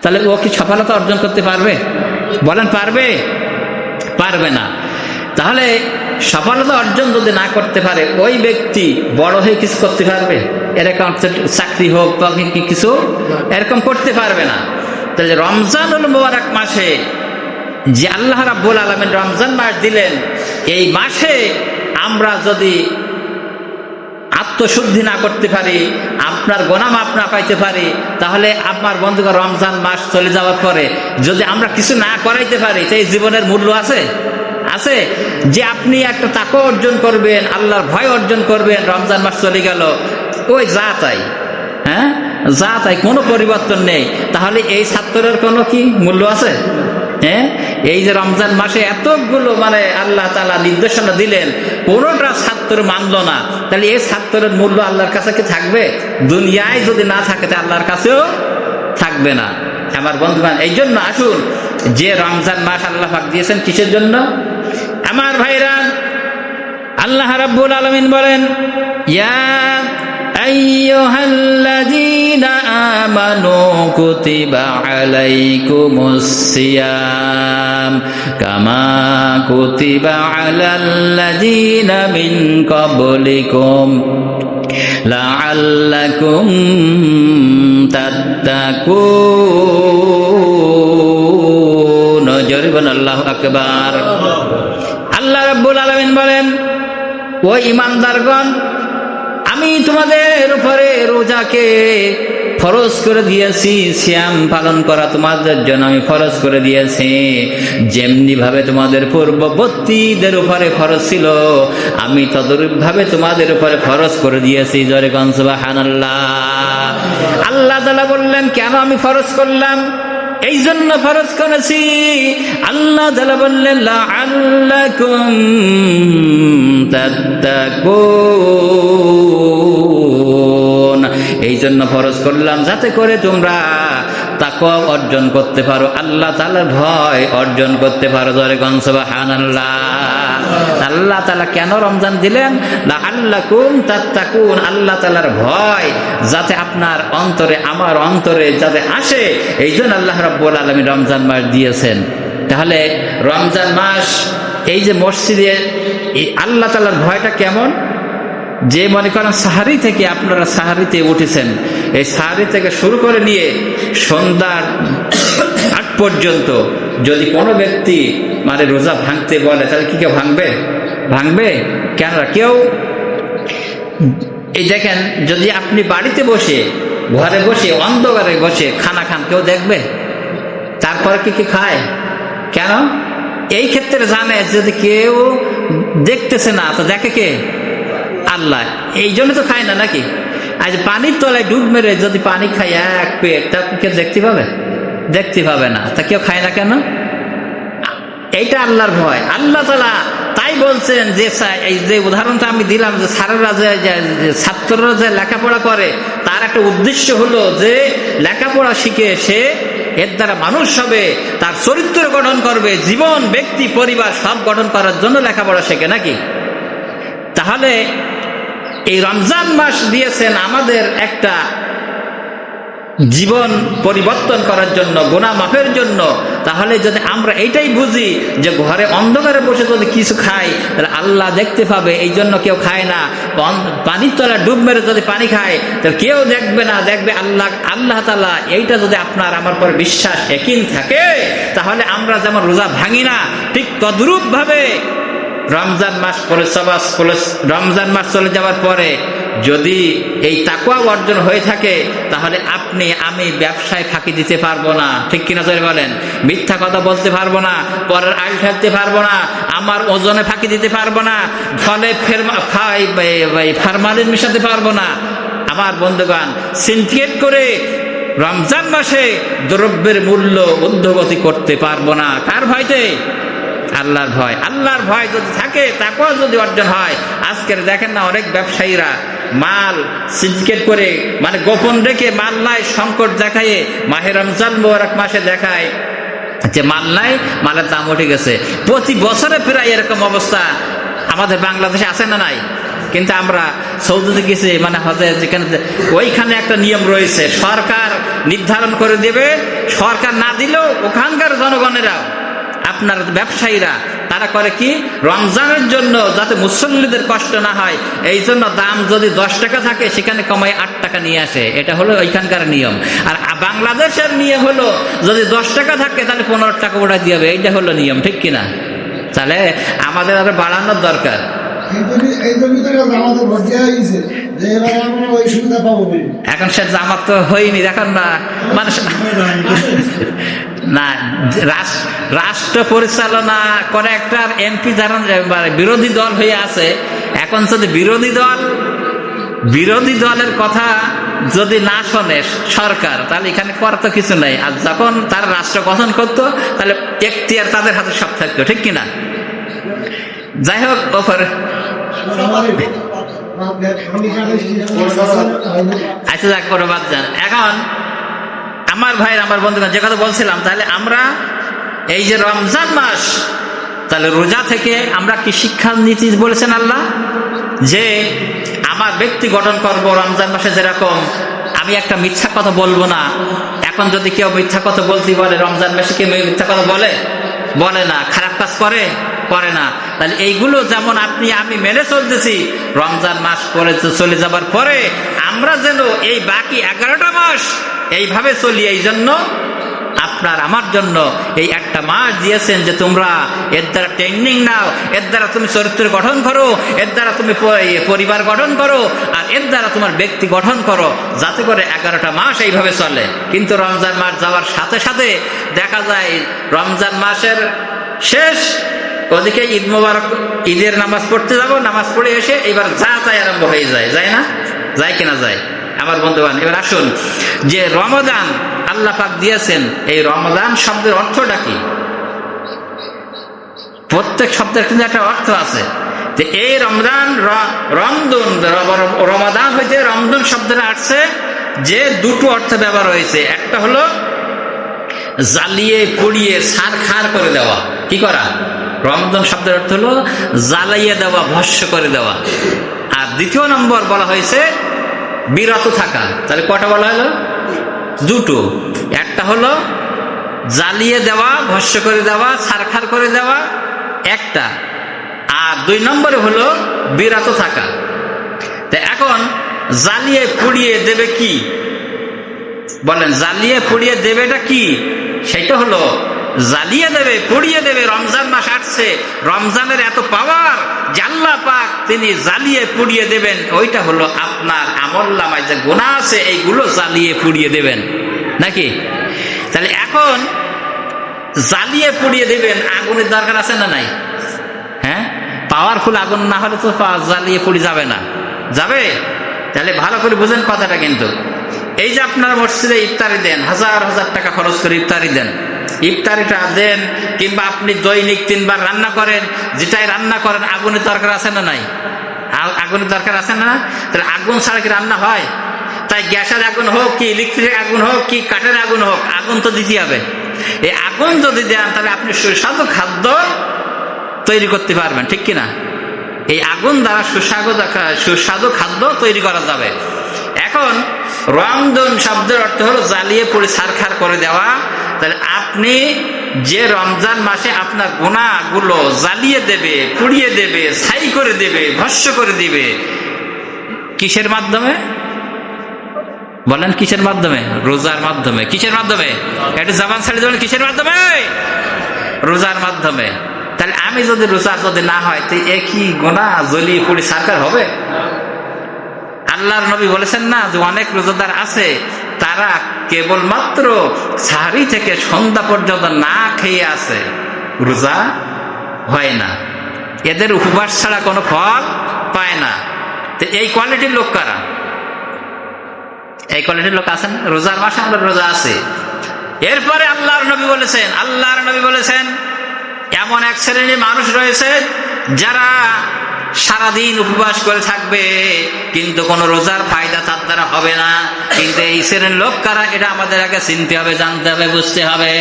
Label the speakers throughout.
Speaker 1: তাহলে ও কি সফলতা অর্জন করতে পারবে? বলেন পারবে? পারবে না। তাহলে সফলতা অর্জন যদি না করতে পারে ওই ব্যক্তি বড় হয়ে কিছু করতে পারবে? এরকম চাকরি হোক বা কিছু এরকম করতে পারবে না। তাহলে রমজানুল মুবারক মাসে যে আল্লাহ রাব্বুল আলামিন রমজান মাস দিলেন, এই মাসে আমরা যদি আত্মশুদ্ধি না করতে পারি, আপনার গোনা মাফ না পাইতে পারি, তাহলে আমার বন্ধুগণ রমজান মাস চলে যাওয়ার পরে যদি আমরা কিছু না করাইতে পারি, তো এই জীবনের মূল্য আছে? আছে? যে আপনি একটা তাকওয়া অর্জন করবেন, আল্লাহর ভয় অর্জন করবেন, রমজান মাস চলে গেল, ওই যা তাই, হ্যাঁ যা তাই, কোনো পরিবর্তন নেই, তাহলে এই ছাত্রের কোনো কি মূল্য আছে? হ্যাঁ, এই যে রমজান মাসে এতগুলো আল্লাহ তাআলা নির্দেশনা দিলেন, কোনোটা ছাত্র মানলো না, তাহলে এই ছাত্রের মূল্য আল্লাহর কাছে কি থাকবে? দুনিয়ায় যদি না থাকে তা আল্লাহর কাছেও থাকবে না। আমার বন্ধুগণ, এই জন্য আসুন, যে রমজান মাস আল্লাহ পাক দিয়েছেন কিসের জন্য? আমার ভাইরা, আল্লাহ রাব্বুল আলামিন বলেন, ইয়া আইয়ুহাল্লাযীনা আমানু কুতিবা আলাইকুমুস সিয়াম কামা কুতিবা আলাল্লাযীনা মিন ক্বাবলিকুম লাআল্লাকুম তাত্তাকুন। জোরে বলুন আল্লাহু আকবার। আল্লাহ রাব্বুল আলামিন বলেন, ও ঈমানদারগণ, আমি তোমাদের উপরে রোজাকে ফরজ করে দিয়েছি, সিয়াম পালন করা তোমাদের জন্য আমি ফরজ করে দিয়েছি, যেমনি ভাবে তোমাদের পূর্ববর্তীদের উপরে ফরজ ছিল, আমি তদরূপ ভাবে তোমাদের উপরে ফরজ করে দিয়েছি। জোরে কোন সুবহানাল্লাহ। আল্লাহ তাআলা বললেন, কেন আমি ফরজ করলাম? এই জন্য ফরজ করেছি, আল্লাহ তাআলা বললেন, লাআল্লাকুম তাত্তাকুন, এই জন্য ফরজ করলাম যাতে করে তোমরা তাকওয়া অর্জন করতে পারো, আল্লাহ তাআলার ভয় অর্জন করতে পারো। জোরে কোন সুবহানাল্লাহ। আল্লাহ তাআলা কেন রমজান দিলেন? লাআল্লাকুম তাত্তাকুন, আল্লাহ তাআলার ভয় যাতে আপনার অন্তরে, আমার অন্তরে যাতে আসে, এই জন্য আল্লাহ রাব্বুল আলামিন রমজান মাস দিয়েছেন। তাহলে রমজান মাস, এই যে মসজিদে আল্লাহ তাআলার ভয়টা কেমন? যে মনে করেন সাহারি থেকে আপনারা সাহারিতে উঠেছেন, এই সাহারি থেকে শুরু করে নিয়ে সন্ধ্যার আগ পর্যন্ত যদি কোনো ব্যক্তি রোজা ভাঙতে বলে, তাহলে কি কেউ ভাঙবে? ভাঙবে কেন? কেউ, এই দেখেন, যদি আপনি বাড়িতে বসে, ঘরে বসে, অন্ধকারে বসে খানা খান, কেউ দেখবে? তারপরে কি খায়? কেন? এই ক্ষেত্রে জানে যদি কেউ দেখতেছে না, তো দেখে কে? আল্লাহ। এই জন্য তো খায় না, নাকি? আজ পানির তলায় ডুব মেরে যদি পানি খায় এক পেট, তা কেউ দেখতে পাবে? দেখতে পাবে না। তা কেউ খায় না কেন? এইটা আল্লাহর ভয়। আল্লাহ তাআলা তাই বলছেন যে, এই যে উদাহরণটা আমি দিলাম, যে স্যারেরা যে ছাত্ররা যে লেখাপড়া করে, তার একটা উদ্দেশ্য হলো যে লেখাপড়া শিখে সে এর দ্বারা মানুষ হবে, তার চরিত্র গঠন করবে, জীবন, ব্যক্তি, পরিবার সব গঠন করার জন্য লেখাপড়া শেখে, নাকি? তাহলে এই রমজান মাস দিয়েছেন আমাদের একটা জীবন পরিবর্তন করার জন্য, গুনাহ মাফের জন্য। তাহলে যদি আমরা এইটাই বুঝি যে ঘরে অন্ধকারে বসে যদি কিছু খাই, তাহলে আল্লাহ দেখতে পাবে, এই জন্য কেউ খায় না। পানির তলায় ডুব মেরে যদি পানি খায়, তাহলে কেউ দেখবে না, দেখবে আল্লাহ। আল্লাহ তাআলা, এইটা যদি আপনার আমার পর বিশ্বাস ইয়াকিন থাকে, তাহলে আমরা যেমন রোজা ভাঙি না, ঠিক তদ্রূপ ভাবে রমজান মাস রমজান মাস চলে যাওয়ার পরে যদি এই তাকওয়া অর্জন হয়ে থাকে, তাহলে আপনি আমি ব্যবসায় ফাঁকি দিতে পারবো না, ঠিক কিনা জোরে বলেন? মিথ্যা কথা বলতে পারবো না, পরের আইল ফেলতে পারবো না, আমার ওজনে ফাঁকি দিতে পারবো না, ফলে ফরমালিন মিশাতে পারবো না। আমার বন্ধুগণ, সিনথিয়েট করে রমজান মাসে দ্রব্যের মূল্য ঊর্ধ্বগতি করতে পারবো না। কার ভয়তে? আল্লাহর ভয়। আল্লাহর ভয় যদি থাকে, তাকওয়া যদি অর্জন হয়, আজকের দেখেন না অনেক ব্যবসায়ীরা মাল সিন্ডিকেট করে, গোপন রেখে মাল নাই, সংকট দেখায় মাহে রমজান মুবারক মাসে দেখায় যে মাল নাই, মালের দাম উঠে গেছে। প্রতি বছরে প্রায় এরকম অবস্থা আমাদের বাংলাদেশে আছে না নাই? কিন্তু আমরা সৌদিতে গেছে, মানে হজে যেখানে, ওইখানে একটা নিয়ম রয়েছে, সরকার নির্ধারণ করে দেবে, সরকার না দিলেও ওখানকার জনগণেরা, আপনার ব্যবসায়ীরা তারা করে কি, রমজানের জন্য যাতে মুসল্লিদের কষ্ট না হয় এই জন্য দাম যদি 10 টাকা থাকে সেখানে কমাই 8 টাকা নিয়ে আসে। এটা হলো ওইখানকার নিয়ম। আর বাংলাদেশের নিয়ম হলো যদি 10 টাকা থাকে তাহলে 15 টাকা ওটা দিয়ে হবে। এইটা হলো নিয়ম, ঠিক কিনা? তাহলে আমাদের আরো বাড়ানোর দরকার। এখন সে জামাত তো হয়নি, এখন না মানুষ না, রাষ্ট্র পরিচালনা করে একটা এমপি যারা বিরোধী দল হয়ে আছে, এখন যদি বিরোধী দলের কথা যদি না শোনে সরকার, তাহলে এখানে করার তো কিছু নাই। আর যখন তারা রাষ্ট্র গঠন করতো তাহলে এখতিয়ার তাদের হাতে সব থাকতো, ঠিক কিনা? যাই হোক, ওপরে আচ্ছা যাক, করে বাদ যান। এখন আমার ভাইয়ের, আমার বন্ধুগণ, যে কথা বলছিলাম, তাহলে আমরা এই যে রমজান মাস, তাহলে রোজা থেকে আমরা কি শিক্ষা নীতি বলেছেন আল্লাহ, যে আমার ব্যক্তি গঠন করব রমজান মাসে, যেরকম আমি একটা মিথ্যা কথা বলবো না। এখন যদি কেউ মিথ্যা কথা বলতে বলে, রমজান মাসে কেউ মিথ্যা কথা বলে না, খারাপ কাজ করে না, তাহলে এইগুলো যেমন আমি মেনে চলতেছি, রমজান মাস পরে চলে যাবার পরে আমরা যেন এই বাকি 11টা মাস এইভাবে চলি। এই জন্য আপনার আমার জন্য এই একটা মাস দিয়েছেন যে তোমরা এর দ্বারা ট্রেনিং নাও, এর দ্বারা তুমি চরিত্র গঠন করো, এর দ্বারা তুমি পরিবার গঠন করো, আর এর দ্বারা তোমার ব্যক্তি গঠন করো, যাতে করে 11টা মাস এইভাবে চলে। কিন্তু রমজান মাস যাওয়ার সাথে সাথে দেখা যায় রমজান মাসের শেষ, ওদিকে ঈদ মোবারক, ঈদের নামাজ পড়তে যাবো, নামাজ পড়ে এসে এবার যা তাই আরম্ভ হয়ে যায় না? যায় কিনা? যায়। আমার বন্ধুবান, এবার আসুন যে রমজান আল্লাহ পাক দিয়েছেন, এই রমজান শব্দের অর্থটা কি? প্রত্যেক শব্দের কিন্তু একটা অর্থ আছে। যে এই রমজান, রমাদান হইতে রমজান শব্দটা আসছে, যে দুটো অর্থ ব্যবহার হয়েছে। একটা হলো জ্বালিয়ে পুড়িয়ে ছারখার করে দেওয়া। কি করা? রমজান শব্দের অর্থ হলো জ্বালাইয়ে দেওয়া, ভস্য করে দেওয়া। আর দ্বিতীয় নম্বর বলা হয়েছে বিরত থাকা। তাহলে কটা বলা হলো? দুটো। একটা হলো জ্বালিয়ে দেওয়া, ভস্য করে দেওয়া, ছারখার করে দেওয়া একটা, আর 2 নম্বরে হলো বিরত থাকা। তো এখন জ্বালিয়ে পুড়িয়ে দেবে কি? বলেন, জ্বালিয়ে পুড়িয়ে দেবেটা কি? সেটা হলো জ্বালিয়ে দেবে, পুড়িয়ে দেবে। রমজান মাস আসছে, রমজানের এত পাওয়ার যে আল্লাহ পাক তিনি জ্বালিয়ে পুড়িয়ে দেবেন। ওইটা হলো আপনার আমলনামায় যে গুনাহ আছে এইগুলো জ্বালিয়ে পুড়িয়ে দেবেন, নাকি? তাহলে এখন জ্বালিয়ে পুড়িয়ে দেবেন, আগুনের দরকার আছে না নাই? হ্যাঁ, পাওয়ারফুল আগুন না হলে তো জ্বালিয়ে পুড়ি যাবে না, যাবে? তাহলে ভালো করে বুঝেন কথাটা। কিন্তু এই যে আপনারা মসজিদে ইফতারি দেন, হাজার হাজার টাকা খরচ করে ইফতারি দেন, ইফতারিটা দেন, কিংবা আপনি দৈনিক 3 বার রান্না করেন, যেটাই রান্না করেন আগুনের দরকার আছে না নাই? আগুনের দরকার আছে না? তাহলে আগুন ছাড়া কি রান্না হয়? তাই গ্যাসের আগুন হোক, কি ইলেকট্রিক আগুন হোক, কি কাঠের আগুন হোক, আগুন তো দিতে হবে। এই আগুন যদি দেন তাহলে আপনি সুস্বাদু খাদ্য তৈরি করতে পারবেন, ঠিক কিনা? এই আগুন দ্বারা সুস্বাদু খাদ্য তৈরি করা যাবে। এখন রমজান শব্দের অর্থ হলো জ্বালিয়ে পুড়ে ছারখার করে দেওয়া। তাহলে আপনি যে রমজান মাসে আপনার গুনাহগুলো জ্বালিয়ে দেবে, পুড়িয়ে দেবে, ছাই করে দেবে, ভস্য করে দিবে, কিসের মাধ্যমে? বলেন, কিসের মাধ্যমে? রোজার মাধ্যমে। কিসের মাধ্যমে? একটু জবান ছাড়িয়ে দেবেন, কিসের মাধ্যমে? রোজার মাধ্যমে। তাহলে আমি যদি রোজা যদি না হয় তো একই গুনাহ জ্বলিয়ে পুড়ে ছারখার হবে? আল্লাহর নবী বলেছেন না যে অনেক রোজাদার আছে তারা কেবলমাত্র সাহারি থেকে সন্ধ্যা পর্যন্ত না খেয়ে আছে, রোজা হয় না, এদের উপবাস ছাড়া কোনো ফল পায় না। তো এই কোয়ালিটির লোক কারা? এই কোয়ালিটির লোক আছেন? রোজার মাসে আমরা রোজা আছে। এরপরে আল্লাহর নবী বলেছেন এমন এক শ্রেণীর মানুষ রয়েছে যারা সারাদিন উপবাস করে থাকবে, কিন্তু কোনো রোজার ফায়দা তার দ্বারা হবে না। কিন্তু এই শ্রেণীর লোক কারা, এটা আমাদের আগে চিনতে হবে, জানতে হবে, বুঝতে হবে।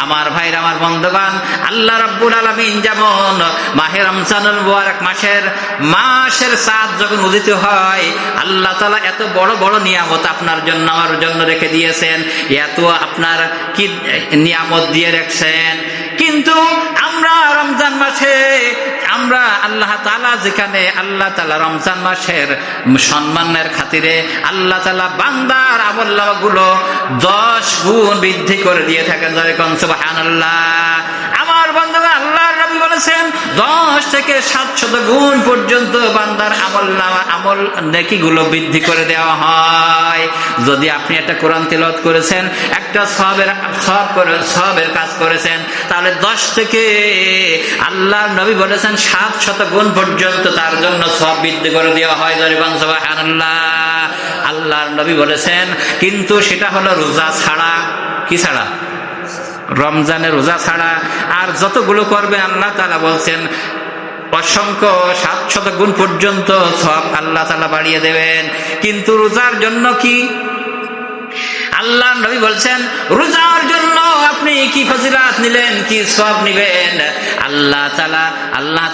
Speaker 1: আমার ভাইরা, আমার বন্ধুগণ, আল্লাহ রাব্বুল আলামিন যেমন মাহে রমজানুল মুবারক মাসের চাঁদ যখন উদিত হয়, আল্লাহ তাআলা এত বড় বড় নিয়ামত আপনার জন্য আমার জন্য রেখে দিয়েছেন, এত আপনার কি নিয়ামত দিয়ে রেখেছেন। কিন্তু আমরা রমজান মাসে আমরা আল্লাহ তাআলা যেখানে আল্লাহ তাআলা রমজান মাসের সম্মানের খাতিরে আল্লাহ তাআলা বান্দার আমলনামাগুলো 10 গুণ বৃদ্ধি করে দিয়ে থাকেন। সুবহানাল্লাহ। আমার বন্ধুরা, আল্লাহর নবী বলেছেন 10 থেকে 700 গুণ পর্যন্ত বান্দার আমল নেকিগুলো বৃদ্ধি করে দেওয়া হয়। যদি আপনি একটা কোরআন তিলাওয়াত করেছেন, একটা সওয়াবের কাজ করেছেন, তাহলে 10 থেকে আল্লাহর নবী বলেছেন 700 গুণ পর্যন্ত তার জন্য সওয়াব বৃদ্ধি করে দেওয়া হয়। সুবহানাল্লাহ। আল্লাহর নবী বলেছেন, কিন্তু সেটা হলো রোজা ছাড়া। কি ছাড়া? রমজানের রোজা ছাড়া। আর যতগুলো করবেন আল্লাহ তাআলা বলছেন অসংখ্য 700 গুণ পর্যন্ত সওয়াব আল্লাহ তাআলা বাড়িয়ে দেবেন। কিন্তু রোজার জন্য কি? আল্লাহ নবী বলছেন, রোজার জন্য আপনি কি ফজিলাত নিলেন, কি সওয়াব নিবেন? আল্লাহ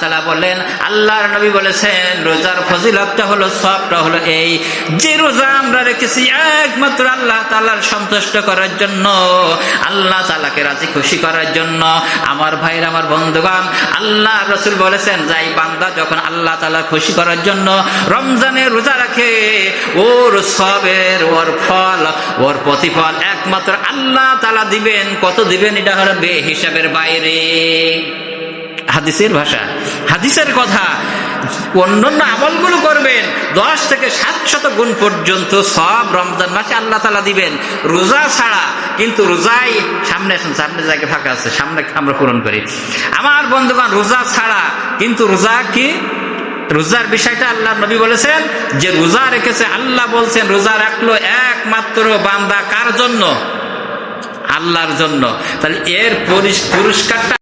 Speaker 1: তাআলা বলেন, আল্লাহর নবী বলেছেন, রোজার ফজিলতটা হলো, সওয়াবটা হলো এই যে রোজা আমরা রেখেছি একমাত্র আল্লাহ তাআলার সন্তুষ্ট করার জন্য, আল্লাহ তাআলাকে রাজি খুশি করার জন্য। আমার ভাইরা, আমার বন্ধুগণ, আল্লাহ রাসূল বলেছেন, যাই বান্দা যখন আল্লাহ তাআলা খুশি করার জন্য রমজানের রোজা রাখে, ওর সওয়াবের, ওর ফল, ওর প্রতিফল একমাত্র আল্লাহ তাআলা দিবেন। কত দিবেন? এটা হলো বেহিসাবের বাইরে। হাদিসের ভাষা, হাদিসের কথা। অন্যান্য আমলগুলো করবেন 10 থেকে 700 গুণ পর্যন্ত সব রমজান মাসে আল্লাহ তাআলা দিবেন, রোজা ছাড়া। কিন্তু রোজাই সামনে জায়গা ফাঁকা আছে, সামনে আমরা পূরণ করি। আমার বন্ধুগণ, রোজা ছাড়া, কিন্তু রোজা কি? রোজার বিষয়টা আল্লাহ নবী বলেছেন যে রোজা রেখেছে, আল্লাহ বলছেন রোজা রাখলো একমাত্র বান্দা কার জন্য? আল্লাহর জন্য। তাহলে এর পুরস্কারটা